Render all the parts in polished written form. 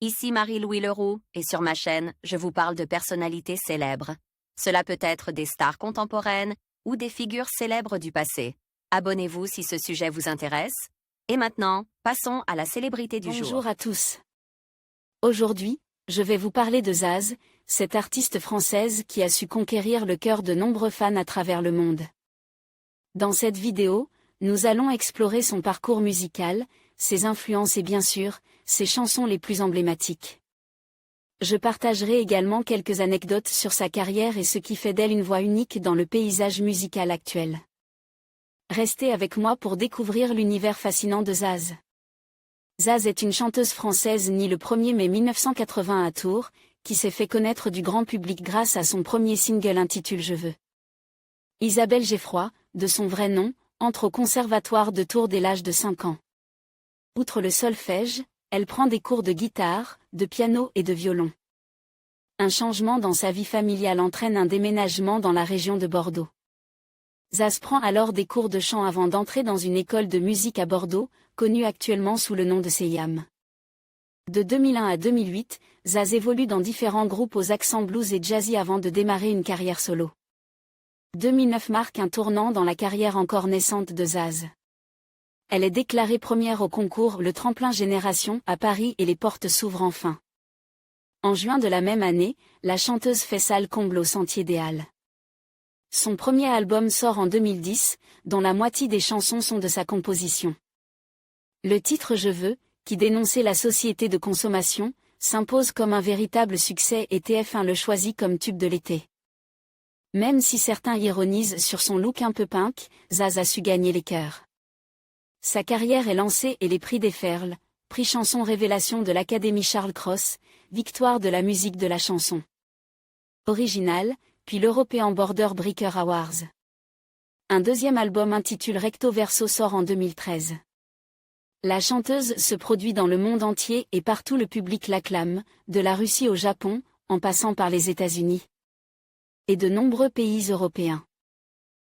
Ici Marie-Louis Leroux, et sur ma chaîne, je vous parle de personnalités célèbres. Cela peut être des stars contemporaines ou des figures célèbres du passé. Abonnez-vous si ce sujet vous intéresse. Et maintenant, passons à la célébrité du jour. Bonjour à tous. Aujourd'hui, je vais vous parler de Zaz, cette artiste française qui a su conquérir le cœur de nombreux fans à travers le monde. Dans cette vidéo, nous allons explorer son parcours musical, ses influences et bien sûr, ses chansons les plus emblématiques. Je partagerai également quelques anecdotes sur sa carrière et ce qui fait d'elle une voix unique dans le paysage musical actuel. Restez avec moi pour découvrir l'univers fascinant de Zaz. Zaz est une chanteuse française née le 1er mai 1980 à Tours, qui s'est fait connaître du grand public grâce à son premier single intitulé Je veux. Isabelle Geffroy, de son vrai nom, entre au conservatoire de Tours dès l'âge de 5 ans. Outre le solfège, elle prend des cours de guitare, de piano et de violon. Un changement dans sa vie familiale entraîne un déménagement dans la région de Bordeaux. Zaz prend alors des cours de chant avant d'entrer dans une école de musique à Bordeaux, connue actuellement sous le nom de Seyam. De 2001 à 2008, Zaz évolue dans différents groupes aux accents blues et jazzy avant de démarrer une carrière solo. 2009 marque un tournant dans la carrière encore naissante de Zaz. Elle est déclarée première au concours Le Tremplin Génération à Paris et les portes s'ouvrent enfin. En juin de la même année, la chanteuse fait salle comble au Sentier des Halles. Son premier album sort en 2010, dont la moitié des chansons sont de sa composition. Le titre Je veux, qui dénonçait la société de consommation, s'impose comme un véritable succès et TF1 le choisit comme tube de l'été. Même si certains ironisent sur son look un peu punk, Zaz a su gagner les cœurs. Sa carrière est lancée et les prix déferlent, prix chanson révélation de l'Académie Charles Cros, victoire de la musique de la chanson originale, puis l'European Border Breaker Awards. Un deuxième album intitulé Recto Verso sort en 2013. La chanteuse se produit dans le monde entier et partout le public l'acclame, de la Russie au Japon, en passant par les États-Unis et de nombreux pays européens.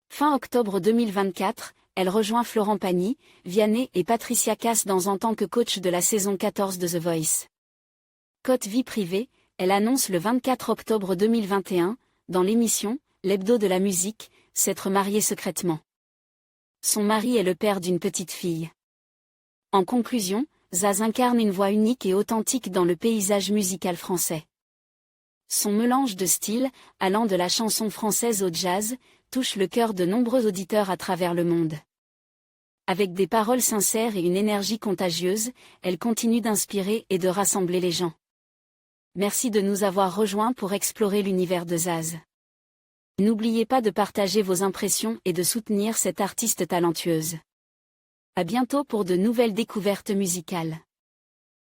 Fin octobre 2024, elle rejoint Florent Pagny, Vianney et Patricia Cass en tant que coach de la saison 14 de The Voice. Côté vie privée, elle annonce le 24 octobre 2021, dans l'émission L'Hebdo de la musique, s'être mariée secrètement. Son mari est le père d'une petite fille. En conclusion, Zaz incarne une voix unique et authentique dans le paysage musical français. Son mélange de styles, allant de la chanson française au jazz, touche le cœur de nombreux auditeurs à travers le monde. Avec des paroles sincères et une énergie contagieuse, elle continue d'inspirer et de rassembler les gens. Merci de nous avoir rejoints pour explorer l'univers de Zaz. N'oubliez pas de partager vos impressions et de soutenir cette artiste talentueuse. À bientôt pour de nouvelles découvertes musicales.